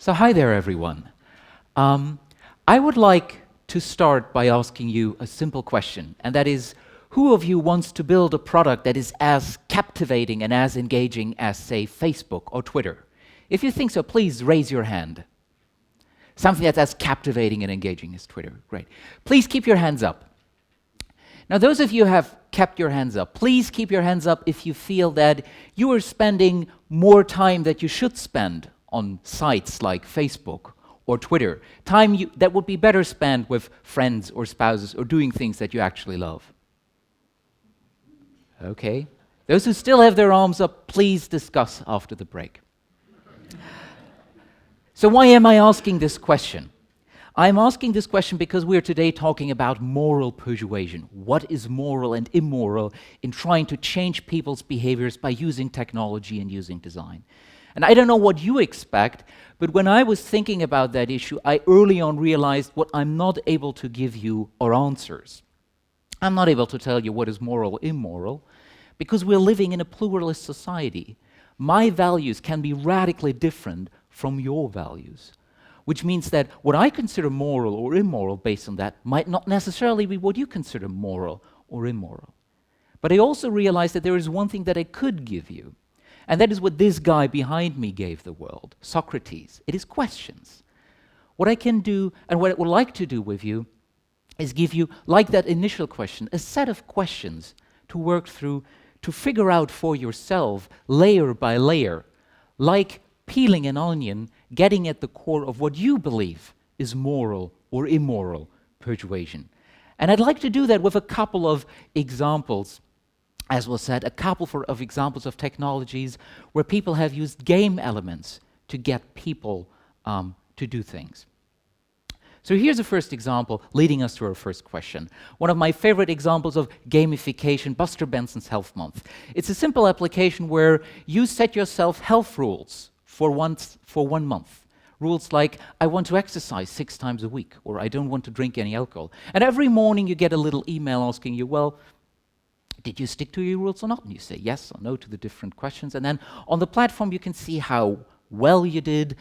So hi there, everyone. I would like to start by asking you a simple question, and that is, who of you wants to build a product that is as captivating and as engaging as, say, Facebook or Twitter? If you think so, please raise your hand. Something that's as captivating and engaging as Twitter. Great. Please keep your hands up. Now, those of you who have kept your hands up, please keep your hands up if you feel that you are spending more time that you should spend on sites like Facebook or Twitter, time that would be better spent with friends or spouses or doing things that you actually love. Okay. Those who still have their arms up, please discuss after the break. So why am I asking this question? I'm asking this question because we're today talking about moral persuasion. What is moral and immoral in trying to change people's behaviors by using technology and using design? And I don't know what you expect, but when I was thinking about that issue, I early on realized what I'm not able to give you are answers. I'm not able to tell you what is moral or immoral, because we're living in a pluralist society. My values can be radically different from your values, which means that what I consider moral or immoral based on that might not necessarily be what you consider moral or immoral. But I also realized that there is one thing that I could give you, and that is what this guy behind me gave the world, Socrates. It is questions. What I can do, and what I would like to do with you, is give you, like that initial question, a set of questions to work through, to figure out for yourself, layer by layer, like peeling an onion, getting at the core of what you believe is moral or immoral persuasion. And I'd like to do that with a couple of examples. As was said, a couple of examples of technologies where people have used game elements to get people to do things. So here's the first example, leading us to our first question. One of my favorite examples of gamification, Buster Benson's Health Month. It's a simple application where you set yourself health rules for 1 month. Rules like, I want to exercise 6 times a week, or I don't want to drink any alcohol. And every morning you get a little email asking you, well, did you stick to your rules or not? And you say yes or no to the different questions. And then on the platform, you can see how well you did.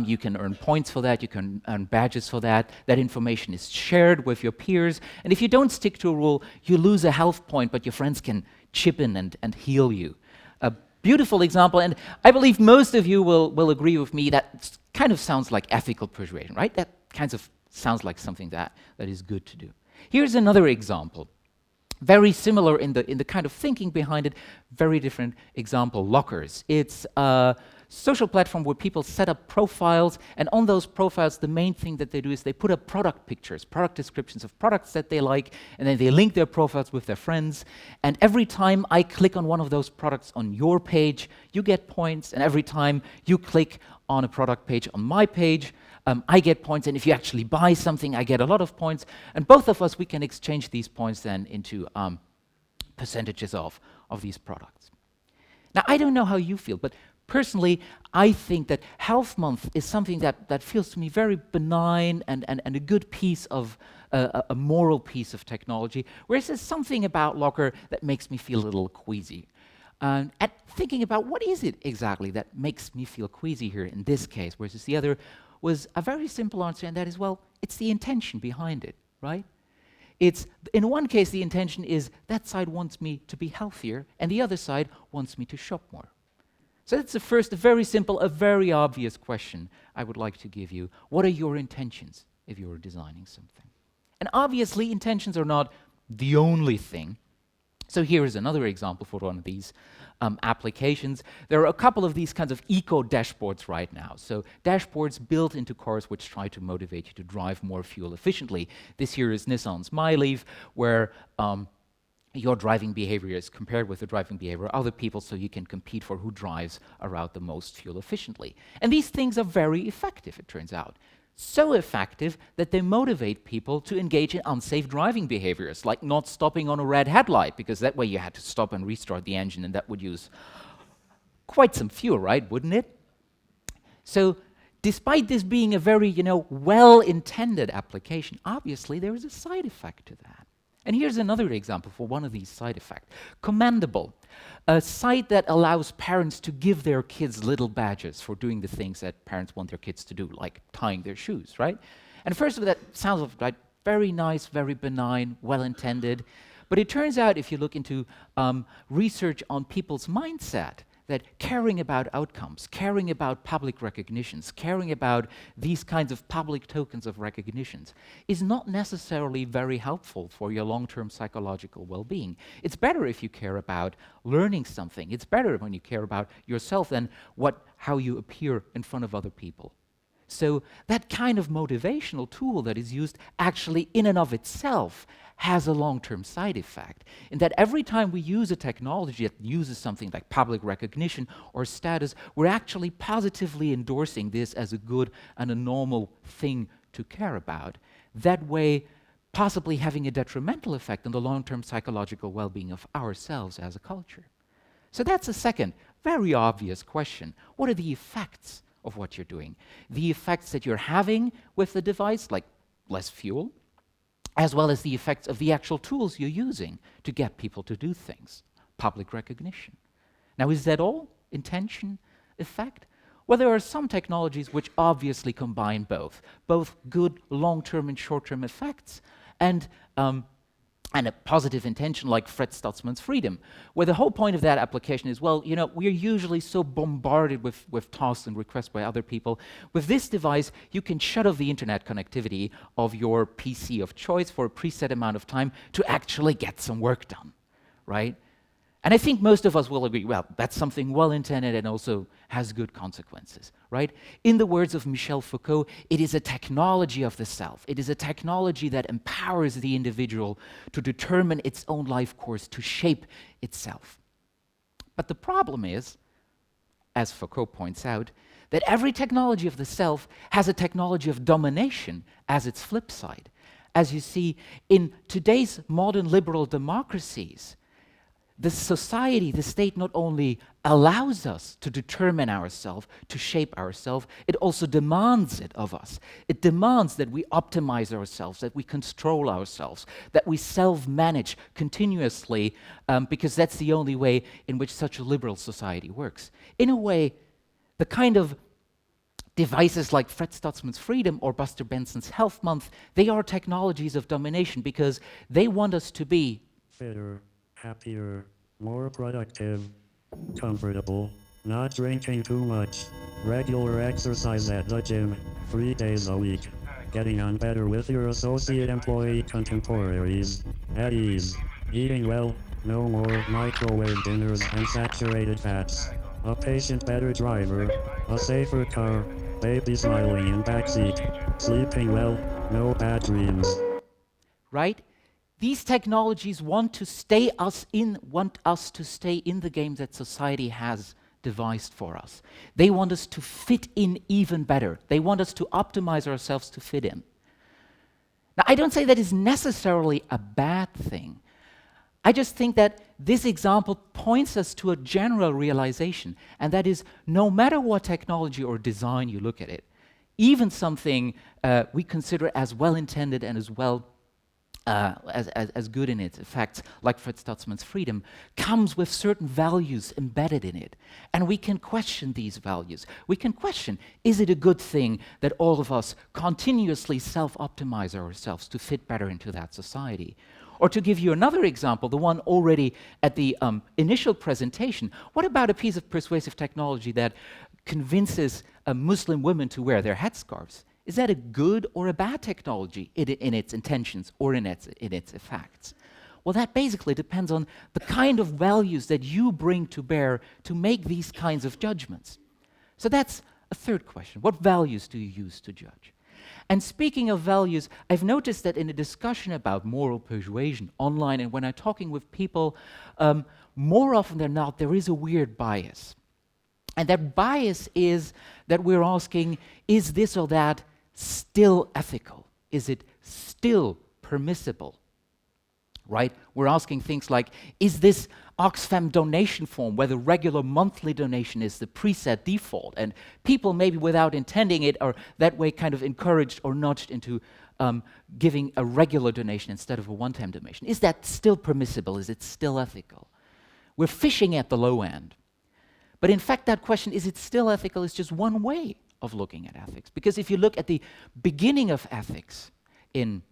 You can earn points for that. You can earn badges for that. That information is shared with your peers. And if you don't stick to a rule, you lose a health point, but your friends can chip in and heal you. A beautiful example. And I believe most of you will agree with me that kind of sounds like ethical persuasion, right? That kind of sounds like something that is good to do. Here's another example. Very similar in the kind of thinking behind it, very different example, Lockers. It's a social platform where people set up profiles, and on those profiles, the main thing that they do is they put up product pictures, product descriptions of products that they like, and then they link their profiles with their friends. And every time I click on one of those products on your page, you get points, and every time you click on a product page on my page, I get points, and if you actually buy something, I get a lot of points. And both of us, we can exchange these points then into percentages of these products. Now, I don't know how you feel, but personally, I think that Health Month is something that feels to me very benign and a good piece of, a moral piece of technology, whereas there's something about Locker that makes me feel a little queasy. And thinking about what is it exactly that makes me feel queasy here in this case, versus the other, was a very simple answer, and that is, well, it's the intention behind it, right? It's, in one case, the intention is that side wants me to be healthier, and the other side wants me to shop more. So that's the first, a very simple, a very obvious question I would like to give you. What are your intentions if you're designing something? And obviously, intentions are not the only thing. So here is another example for one of these applications. There are a couple of these kinds of eco dashboards right now. So dashboards built into cars which try to motivate you to drive more fuel efficiently. This here is Nissan's MyLeaf, where your driving behavior is compared with the driving behavior of other people, so you can compete for who drives around the most fuel efficiently. And these things are very effective, it turns out. So effective that they motivate people to engage in unsafe driving behaviors, like not stopping on a red headlight, because that way you had to stop and restart the engine, and that would use quite some fuel, right, wouldn't it? So despite this being a very, well-intended application, obviously there is a side effect to that. And here's another example for one of these side effects. Commendable, a site that allows parents to give their kids little badges for doing the things that parents want their kids to do, like tying their shoes, right? And first of all, that sounds like very nice, very benign, well-intended. But it turns out, if you look into research on people's mindset, that caring about outcomes, caring about public recognitions, caring about these kinds of public tokens of recognitions is not necessarily very helpful for your long-term psychological well-being. It's better if you care about learning something. It's better when you care about yourself than how you appear in front of other people. So that kind of motivational tool that is used actually in and of itself has a long-term side effect, in that every time we use a technology that uses something like public recognition or status, we're actually positively endorsing this as a good and a normal thing to care about. That way, possibly having a detrimental effect on the long-term psychological well-being of ourselves as a culture. So that's a second, very obvious question. What are the effects of what you're doing? The effects that you're having with the device, like less fuel, as well as the effects of the actual tools you're using to get people to do things, public recognition. Now, is that all? Intention, effect? Well, there are some technologies which obviously combine both good long-term and short-term effects, and a positive intention like Fred Stutzman's freedom, where the whole point of that application is, well, we're usually so bombarded with tasks and requests by other people. With this device, you can shut off the internet connectivity of your PC of choice for a preset amount of time to actually get some work done, right? And I think most of us will agree, well, that's something well-intended and also has good consequences, right? In the words of Michel Foucault, it is a technology of the self. It is a technology that empowers the individual to determine its own life course, to shape itself. But the problem is, as Foucault points out, that every technology of the self has a technology of domination as its flip side. As you see, in today's modern liberal democracies, the society, the state, not only allows us to determine ourselves, to shape ourselves, it also demands it of us. It demands that we optimize ourselves, that we control ourselves, that we self-manage continuously, because that's the only way in which such a liberal society works. In a way, the kind of devices like Fred Stutzman's freedom or Buster Benson's Health Month, they are technologies of domination because they want us to be fitter, happier, more productive, comfortable, not drinking too much, regular exercise at the gym, 3 days a week, getting on better with your associate employee contemporaries, at ease, eating well, no more microwave dinners and saturated fats, a patient better driver, a safer car, baby smiling in backseat, sleeping well, no bad dreams. right? These technologies want us to stay in the game that society has devised for us. They want us to fit in even better. They want us to optimize ourselves to fit in. Now, I don't say that is necessarily a bad thing. I just think that this example points us to a general realization, and that is, no matter what technology or design you look at it, even something we consider as well-intended and as well as good in its effects, like Fred Stutzman's freedom, comes with certain values embedded in it. And we can question these values. We can question, is it a good thing that all of us continuously self-optimize ourselves to fit better into that society? Or to give you another example, the one already at the initial presentation, what about a piece of persuasive technology that convinces Muslim women to wear their headscarves? Is that a good or a bad technology in its intentions or in its effects? Well, that basically depends on the kind of values that you bring to bear to make these kinds of judgments. So that's a third question. What values do you use to judge? And speaking of values, I've noticed that in a discussion about moral persuasion online and when I'm talking with people, more often than not, there is a weird bias. And that bias is that we're asking, is this or that still ethical? Is it still permissible? Right? We're asking things like, is this Oxfam donation form, where the regular monthly donation is the preset default, and people maybe without intending it are that way kind of encouraged or nudged into giving a regular donation instead of a one-time donation? Is that still permissible? Is it still ethical? We're fishing at the low end. But in fact, that question, is it still ethical, is just one way of looking at ethics. Because if you look at the beginning of ethics in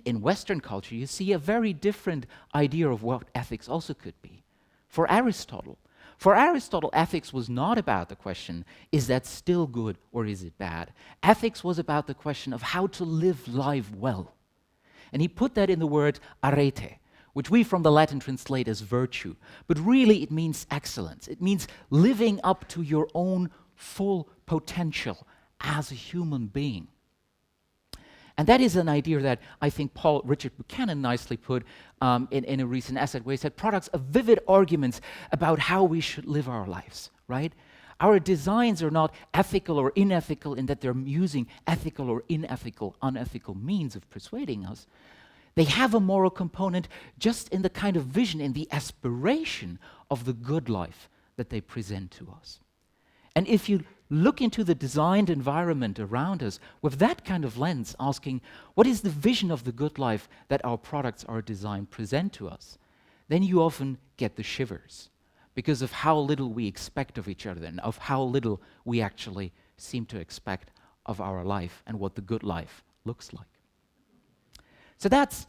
Western culture, you see a very different idea of what ethics also could be. For Aristotle, ethics was not about the question, is that still good or is it bad? Ethics was about the question of how to live life well. And he put that in the word arete, which we from the Latin translate as virtue. But really it means excellence. It means living up to your own full potential as a human being. And that is an idea that I think Richard Buchanan nicely put in a recent essay where he said products are vivid arguments about how we should live our lives, right? Our designs are not ethical or unethical in that they're using ethical or unethical means of persuading us. They have a moral component just in the kind of vision, in the aspiration of the good life that they present to us. And if you look into the designed environment around us with that kind of lens, asking, what is the vision of the good life that our products are designed present to us, then you often get the shivers because of how little we expect of each other and of how little we actually seem to expect of our life and what the good life looks like. So that's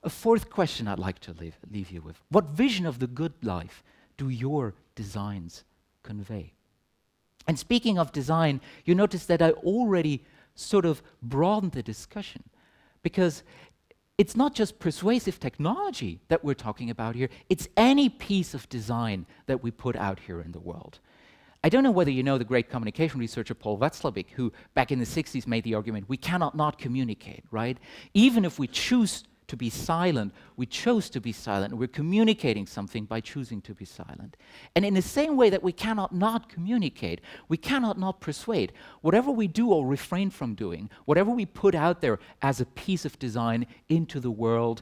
a fourth question I'd like to leave you with. What vision of the good life do your designs convey? And speaking of design, you notice that I already sort of broadened the discussion, because it's not just persuasive technology that we're talking about here, it's any piece of design that we put out here in the world. I don't know whether you know the great communication researcher Paul Watzlawick, who back in the 60s made the argument, we cannot not communicate, right? Even if we choose to be silent, we chose to be silent. We're communicating something by choosing to be silent. And in the same way that we cannot not communicate, we cannot not persuade. Whatever we do or refrain from doing, whatever we put out there as a piece of design into the world,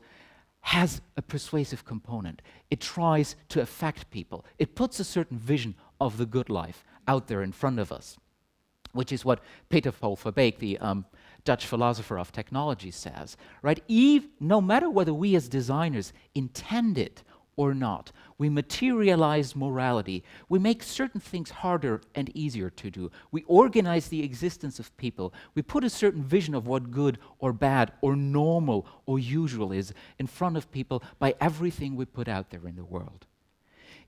has a persuasive component. It tries to affect people. It puts a certain vision of the good life out there in front of us, which is what Peter Paul Verbeek, the Dutch philosopher of technology, says, right? No matter whether we as designers intend it or not, we materialize morality. We make certain things harder and easier to do. We organize the existence of people. We put a certain vision of what good or bad or normal or usual is in front of people by everything we put out there in the world.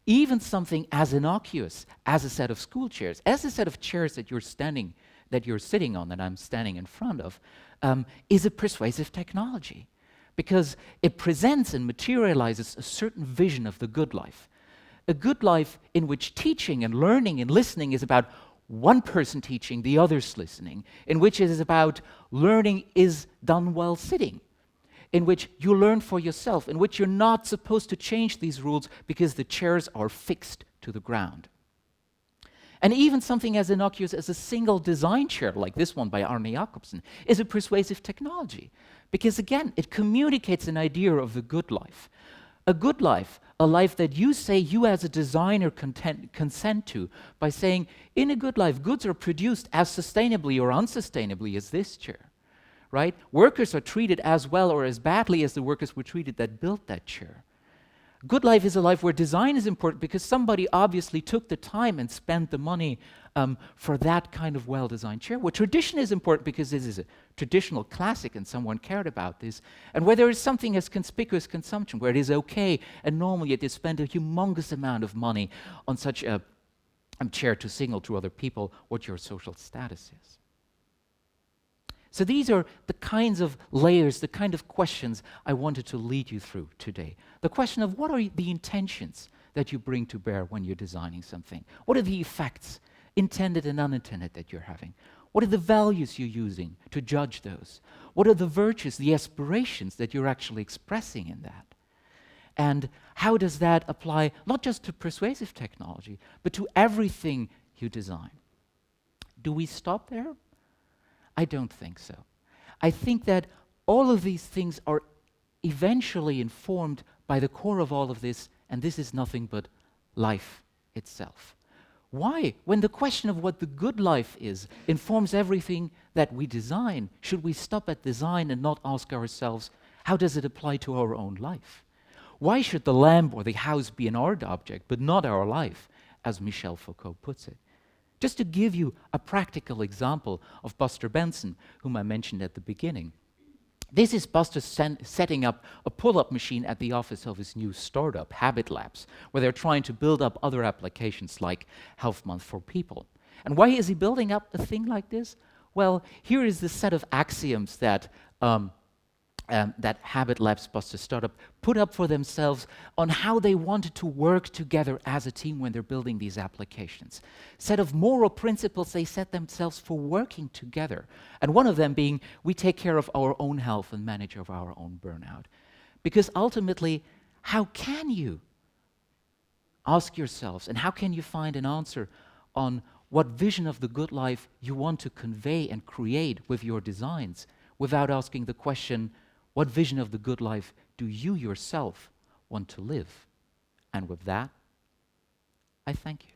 Even something as innocuous as a set of school chairs, as a set of chairs that you're sitting on, that I'm standing in front of, is a persuasive technology, because it presents and materializes a certain vision of the good life. A good life in which teaching and learning and listening is about one person teaching, the others listening, in which it is about learning is done while sitting, in which you learn for yourself, in which you're not supposed to change these rules because the chairs are fixed to the ground. And even something as innocuous as a single design chair, like this one by Arne Jacobsen, is a persuasive technology. Because again, it communicates an idea of the good life. A good life, a life that you say you as a designer consent to by saying, in a good life, goods are produced as sustainably or unsustainably as this chair. Right? Workers are treated as well or as badly as the workers were treated that built that chair. Good life is a life where design is important because somebody obviously took the time and spent the money for that kind of well-designed chair. Where tradition is important because this is a traditional classic and someone cared about this. And where there is something as conspicuous consumption, where it is okay and normal yet they spend a humongous amount of money on such a chair to signal to other people what your social status is. So these are the kinds of layers, the kind of questions I wanted to lead you through today. The question of what are the intentions that you bring to bear when you're designing something? What are the effects, intended and unintended, that you're having? What are the values you're using to judge those? What are the virtues, the aspirations that you're actually expressing in that? And how does that apply not just to persuasive technology, but to everything you design? Do we stop there? I don't think so. I think that all of these things are eventually informed by the core of all of this, and this is nothing but life itself. Why, when the question of what the good life is informs everything that we design, should we stop at design and not ask ourselves, how does it apply to our own life? Why should the lamp or the house be an art object, but not our life, as Michel Foucault puts it? Just to give you a practical example of Buster Benson, whom I mentioned at the beginning. This is Buster setting up a pull-up machine at the office of his new startup, Habit Labs, where they're trying to build up other applications like Health Month for People. And why is he building up a thing like this? Well, here is the set of axioms that that Habit Labs Buster startup put up for themselves on how they wanted to work together as a team when they're building these applications. Set of moral principles they set themselves for working together. And one of them being, we take care of our own health and manage of our own burnout. Because ultimately, how can you ask yourselves, and how can you find an answer on what vision of the good life you want to convey and create with your designs, without asking the question, what vision of the good life do you yourself want to live? And with that, I thank you.